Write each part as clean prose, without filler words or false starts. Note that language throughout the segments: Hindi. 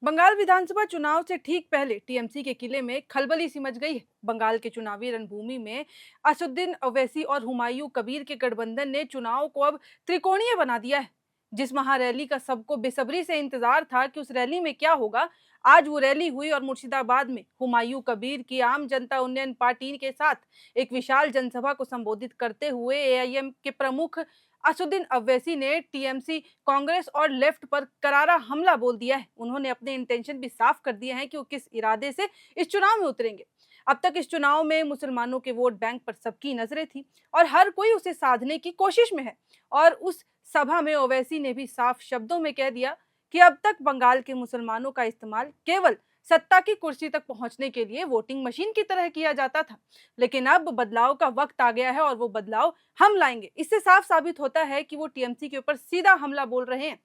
बंगाल विधानसभा चुनाव से ठीक पहले टीएमसी के किले में खलबली सिमच गई है। बंगाल के चुनावी रणभूमि में असुद्दीन ओवैसी और हुमायूं कबीर के गठबंधन ने चुनाव को अब त्रिकोणीय बना दिया है। जिस महारैली का सबको बेसब्री से इंतजार था कि उस रैली में क्या होगा, आज वो रैली हुई और मुर्शिदाबाद में हुमायूं कबीर की आम जनता उन्नयन पार्टी के साथ एक विशाल जनसभा को संबोधित करते हुए एआईएम के प्रमुख असुद्दीन ओवैसी ने टीएमसी, कांग्रेस और लेफ्ट पर करारा हमला बोल दिया है। उन्होंने अपने इंटेंशन भी साफ कर दिए हैं कि वो किस इरादे से इस चुनाव में उतरेंगे। अब तक इस चुनाव में मुसलमानों के वोट बैंक पर सबकी नजरें थी और हर कोई उसे साधने की कोशिश में है। और उस सभा में ओवैसी ने भी साफ शब्दों में कह दिया कि अब तक बंगाल के मुसलमानों का इस्तेमाल केवल सत्ता की कुर्सी तक पहुंचने के लिए वोटिंग मशीन की तरह किया जाता था, लेकिन अब बदलाव का वक्त आ गया है और वो बदलाव हम लाएंगे। इससे साफ साबित होता है कि वो टीएमसी के ऊपर सीधा हमला बोल रहे हैं।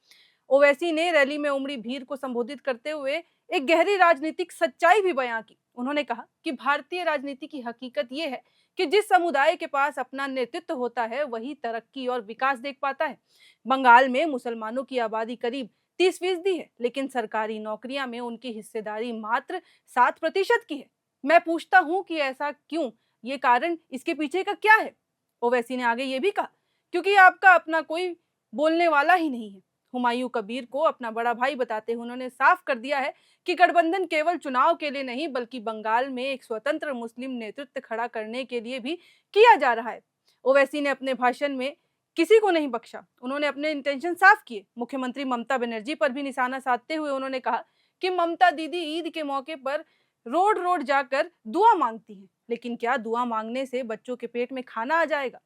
ओवैसी ने रैली में उमड़ी भीड़ को संबोधित करते हुए एक गहरी राजनीतिक सच्चाई भी बयां की। उन्होंने कहा कि भारतीय राजनीति की हकीकत यह है कि जिस समुदाय के पास अपना नेतृत्व होता है वही तरक्की और विकास देख पाता है। बंगाल में मुसलमानों की आबादी करीब 30% है, लेकिन सरकारी नौकरियां में उनकी हिस्सेदारी मात्र 7% की है। मैं पूछता हूं कि ऐसा क्यों, ये कारण इसके पीछे का क्या है। ओवैसी ने आगे ये भी कहा, क्योंकि आपका अपना कोई बोलने वाला ही नहीं है। हुमायूं कबीर को अपना बड़ा भाई बताते हुए उन्होंने साफ कर दिया है कि गठबंधन केवल चुनाव के लिए नहीं बल्कि बंगाल में एक स्वतंत्र मुस्लिम नेतृत्व खड़ा करने के लिए भी किया जा रहा है। ओवैसी ने अपने भाषण में किसी को नहीं बख्शा। उन्होंने अपने इंटेंशन साफ किए। मुख्यमंत्री ममता बनर्जी पर भी निशाना साधते हुए उन्होंने कहा कि ममता दीदी ईद के मौके पर रोड रोड जाकर दुआ मांगती हैं, लेकिन क्या दुआ मांगने से बच्चों के पेट में खाना आ जाएगा?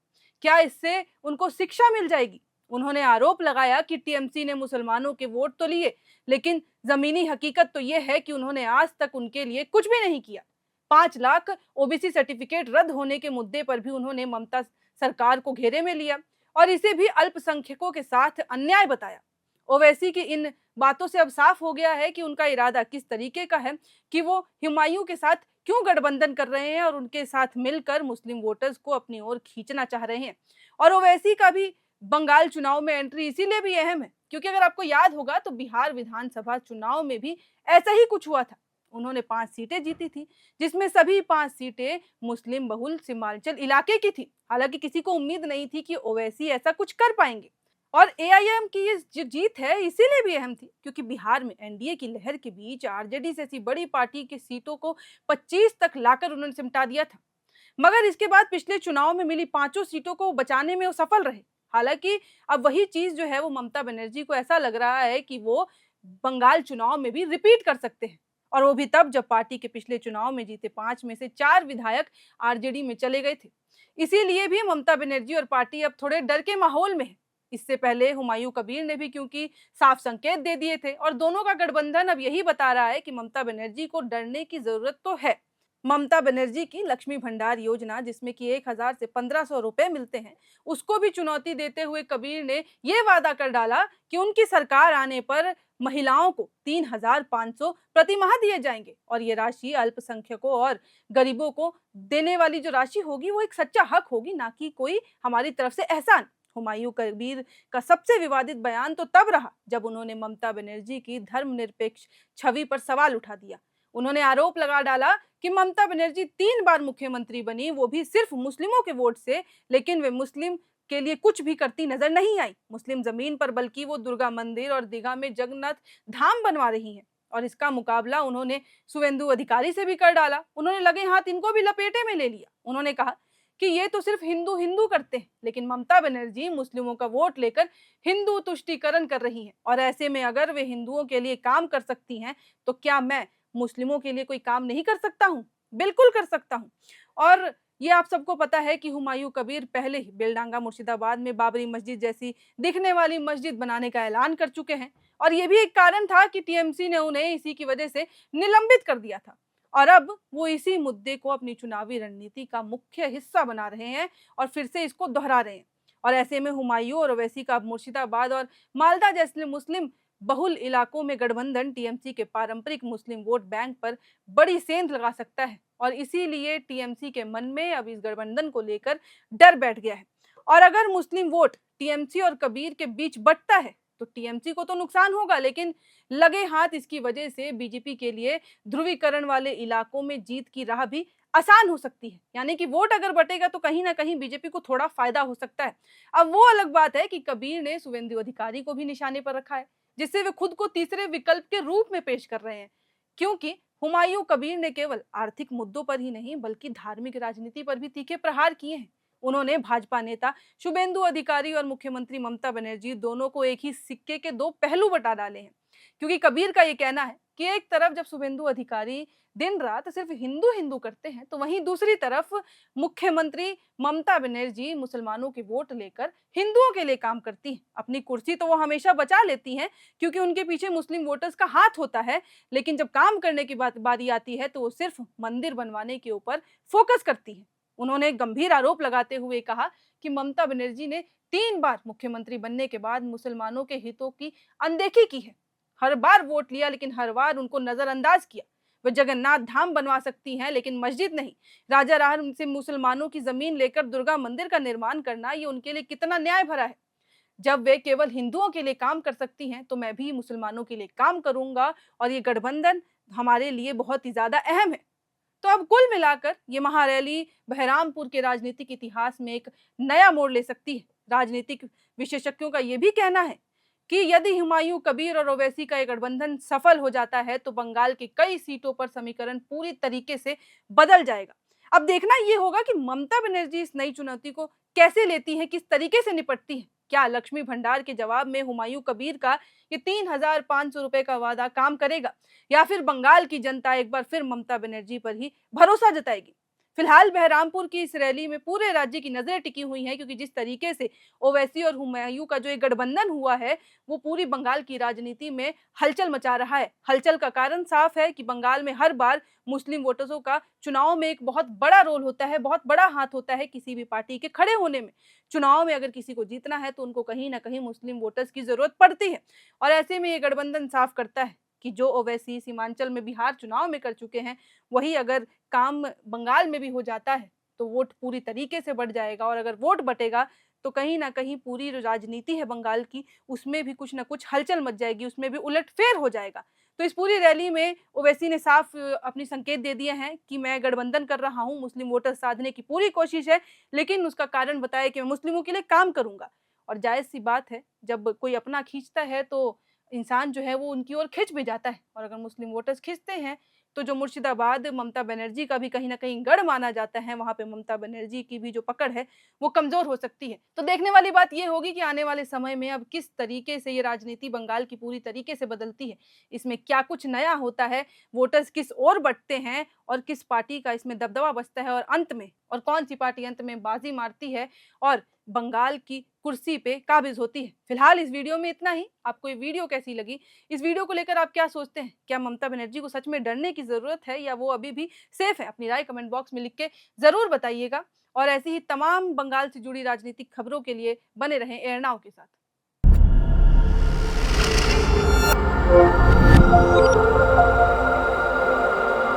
क्या इससे उनको शिक्षा मिल जाएगी? उन्होंने आरोप लगाया कि टीएमसी ने मुसलमानों के वोट तो लिए, लेकिन जमीनी हकीकत तो यह है कि उन्होंने आज तक उनके लिए कुछ भी नहीं किया। 5 लाख ओबीसी सर्टिफिकेट रद्द होने के मुद्दे पर भी उन्होंने ममता सरकार को घेरे में लिया और इसे भी अल्पसंख्यकों के साथ अन्याय बताया। ओवैसी की इन बातों से अब साफ हो गया है कि उनका इरादा किस तरीके का है, कि वो हुमायूं के साथ क्यों गठबंधन कर रहे हैं और उनके साथ मिलकर मुस्लिम वोटर्स को अपनी ओर खींचना चाह रहे हैं। और ओवैसी का भी बंगाल चुनाव में एंट्री इसीलिए भी अहम है क्योंकि अगर आपको याद होगा तो बिहार विधानसभा चुनाव में भी ऐसा ही कुछ हुआ था। उन्होंने 5 सीटें जीती थी, जिसमें सभी 5 सीटें मुस्लिम बहुल सीमांचल इलाके की थी। हालांकि किसी को उम्मीद नहीं थी कि ओवैसी ऐसा कुछ कर पाएंगे। और एआईएम की ये जो जीत है इसीलिए भी अहम थी क्योंकि बिहार में एनडीए की लहर के बीच आरजेडी जैसी बड़ी पार्टी की सीटों को 25 तक लाकर उन्होंने सिमटा दिया था। मगर इसके बाद पिछले चुनाव में मिली 5 सीटों को बचाने में वो सफल रहे। हालांकि अब वही चीज जो है वो ममता बनर्जी को ऐसा लग रहा है कि वो बंगाल चुनाव में भी रिपीट कर सकते हैं, और वो भी तब जब पार्टी के पिछले चुनाव में जीते 5 में से 4 विधायक आरजेडी में चले गए थे। इसीलिए भी ममता बनर्जी और पार्टी अब थोड़े डर के माहौल में है। इससे पहले हुमायूं कबीर ने भी क्योंकि साफ संकेत दे दिए थे और दोनों का गठबंधन अब यही बता रहा है कि ममता बनर्जी को डरने की जरूरत तो है। ममता बनर्जी की लक्ष्मी भंडार योजना, जिसमें कि 1000 से 1500 रुपए मिलते हैं, उसको भी चुनौती देते हुए कबीर ने यह वादा कर डाला कि उनकी सरकार आने पर महिलाओं को 3500 प्रति माह दिए जाएंगे और ये राशि अल्पसंख्यकों और गरीबों को देने वाली जो राशि होगी वो एक सच्चा हक होगी, ना कि कोई हमारी तरफ से एहसान। हुमायूं कबीर का सबसे विवादित बयान तो तब रहा जब उन्होंने ममता बनर्जी की धर्मनिरपेक्ष छवि पर सवाल उठा दिया। उन्होंने आरोप लगा डाला कि ममता बनर्जी 3 बार मुख्यमंत्री बनी, वो भी सिर्फ मुस्लिमों के वोट से, लेकिन वे मुस्लिम के लिए कुछ भी करती नजर नहीं आई मुस्लिम जमीन पर, बल्कि वो दुर्गा मंदिर और दीघा में जगन्नाथ धाम बनवा रही हैं। और इसका मुकाबला उन्होंने शुवेंदु अधिकारी से भी कर डाला। उन्होंने लगे हाथ इनको भी लपेटे में ले लिया। उन्होंने कहा कि ये तो सिर्फ हिंदू हिंदू करते हैं, लेकिन ममता बनर्जी मुस्लिमों का वोट लेकर हिंदू तुष्टीकरण कर रही हैं। और ऐसे में अगर वे हिंदुओं के लिए काम कर सकती हैं तो क्या मैं मुस्लिमों के लिए कोई काम नहीं कर सकता हूं? बिल्कुल कर सकता हूं। और ये आप सबको पता है कि हुमायूं कबीर पहले ही बेलडांगा मुर्शिदाबाद में बाबरी मस्जिद जैसी दिखने वाली मस्जिद बनाने का ऐलान कर चुके हैं, और ये भी एक कारण था कि टीएमसी ने उन्हें इसी की वजह से निलंबित कर दिया था। और अब वो इसी मुद्दे को अपनी चुनावी रणनीति का मुख्य हिस्सा बना रहे हैं और फिर से इसको दोहरा रहे हैं। और ऐसे में हुमायूं और ओवैसी का मुर्शिदाबाद और मालदा जैसे मुस्लिम बहुल इलाकों में गठबंधन टीएमसी के पारंपरिक मुस्लिम वोट बैंक पर बड़ी सेंध लगा सकता है, और इसीलिए टीएमसी के मन में अब इस गठबंधन को लेकर डर बैठ गया है। और अगर मुस्लिम वोट टीएमसी और कबीर के बीच बंटता है तो टीएमसी को तो नुकसान होगा, लेकिन लगे हाथ इसकी वजह से बीजेपी के लिए ध्रुवीकरण वाले इलाकों में जीत की राह भी आसान हो सकती है। यानी कि वोट अगर बटेगा तो कहीं ना कहीं बीजेपी को थोड़ा फायदा हो सकता है। अब वो अलग बात है कि कबीर ने शुभेंदु अधिकारी को भी निशाने पर रखा है, जिससे वे खुद को तीसरे विकल्प के रूप में पेश कर रहे हैं। क्योंकि हुमायूं कबीर ने केवल आर्थिक मुद्दों पर ही नहीं बल्कि धार्मिक राजनीति पर भी तीखे प्रहार किए हैं। उन्होंने भाजपा नेता शुभेंदु अधिकारी और मुख्यमंत्री ममता बनर्जी दोनों को एक ही सिक्के के दो पहलू बता डाले हैं। क्योंकि कबीर का ये कहना है कि एक तरफ जब शुभेंदु अधिकारी दिन रात सिर्फ हिंदू हिंदू करते हैं, तो वहीं दूसरी तरफ मुख्यमंत्री ममता बनर्जी मुसलमानों के वोट लेकर हिंदुओं के लिए काम करती हैं। अपनी कुर्सी तो वो हमेशा बचा लेती हैं, क्योंकि उनके पीछे मुस्लिम वोटर्स का हाथ होता है, लेकिन जब काम करने की बारी आती है तो वो सिर्फ मंदिर बनवाने के ऊपर फोकस करती है। उन्होंने गंभीर आरोप लगाते हुए कहा कि ममता बनर्जी ने 3 बार मुख्यमंत्री बनने के बाद मुसलमानों के हितों की अनदेखी की है। हर बार वोट लिया, लेकिन हर बार उनको नजरअंदाज किया। वे जगन्नाथ धाम बनवा सकती हैं, लेकिन मस्जिद नहीं। राजा राम से मुसलमानों की जमीन लेकर दुर्गा मंदिर का निर्माण करना, ये उनके लिए कितना न्याय भरा है। जब वे केवल हिंदुओं के लिए काम कर सकती हैं, तो मैं भी मुसलमानों के लिए काम करूंगा, और ये गठबंधन हमारे लिए बहुत ही ज्यादा अहम है। तो अब कुल मिलाकर ये महारैली बहरामपुर के राजनीतिक इतिहास में एक नया मोड़ ले सकती है। राजनीतिक विशेषज्ञों का ये भी कहना है कि यदि हुमायूं कबीर और ओवैसी का ये गठबंधन सफल हो जाता है, तो बंगाल की कई सीटों पर समीकरण पूरी तरीके से बदल जाएगा। अब देखना ये होगा कि ममता बनर्जी इस नई चुनौती को कैसे लेती है, किस तरीके से निपटती है। क्या लक्ष्मी भंडार के जवाब में हुमायूं कबीर का ये 3,500 रुपए का वादा काम करेगा, या फिर बंगाल की जनता एक बार फिर ममता बनर्जी पर ही भरोसा जताएगी। फिलहाल बहरामपुर की इस रैली में पूरे राज्य की नजरें टिकी हुई हैं, क्योंकि जिस तरीके से ओवैसी और हुमायूं का जो एक गठबंधन हुआ है, वो पूरी बंगाल की राजनीति में हलचल मचा रहा है। हलचल का कारण साफ है कि बंगाल में हर बार मुस्लिम वोटर्सों का चुनाव में एक बहुत बड़ा रोल होता है, बहुत बड़ा हाथ होता है किसी भी पार्टी के खड़े होने में। चुनाव में अगर किसी को जीतना है तो उनको कहीं ना कहीं मुस्लिम वोटर्स की जरूरत पड़ती है, और ऐसे में ये गठबंधन साफ करता है कि जो ओवैसी सीमांचल में बिहार चुनाव में कर चुके हैं, वही अगर काम बंगाल में भी हो जाता है तो वोट पूरी तरीके से बढ़ जाएगा। और अगर वोट बटेगा तो कहीं ना कहीं पूरी जो राजनीति है बंगाल की, उसमें भी कुछ ना कुछ हलचल मच जाएगी, उसमें भी उलटफेर हो जाएगा। तो इस पूरी रैली में ओवैसी ने साफ अपनी संकेत दे दिए हैं कि मैं गठबंधन कर रहा हूं, मुस्लिम वोटर साधने की पूरी कोशिश है, लेकिन उसका कारण बताया कि मैं मुस्लिमों के लिए काम करूंगा। और जायज सी बात है, जब कोई अपना खींचता है तो इंसान जो है वो उनकी ओर खिंच भी जाता है। और अगर मुस्लिम वोटर्स खिंचते हैं, तो जो मुर्शिदाबाद ममता बनर्जी का भी कहीं ना कहीं गढ़ माना जाता है, वहां पे ममता बनर्जी की भी जो पकड़ है वो कमजोर हो सकती है। तो देखने वाली बात ये होगी कि आने वाले समय में अब किस तरीके से ये राजनीति बंगाल की पूरी तरीके से बदलती है, इसमें क्या कुछ नया होता है, वोटर्स किस ओर बढ़ते हैं, और किस पार्टी का इसमें दबदबा बचता है, और अंत में और कौन सी पार्टी अंत में बाजी मारती है और बंगाल की कुर्सी पे काबिज होती है। फिलहाल इस वीडियो में इतना ही। आपको ये वीडियो कैसी लगी, इस वीडियो को लेकर आप क्या सोचते हैं? क्या ममता बनर्जी को सच में डरने की जरूरत है, या वो अभी भी सेफ है? अपनी राय कमेंट बॉक्स में लिख के जरूर बताइएगा। और ऐसी ही तमाम बंगाल से जुड़ी राजनीतिक खबरों के लिए बने रहें एयरनाउ के साथ।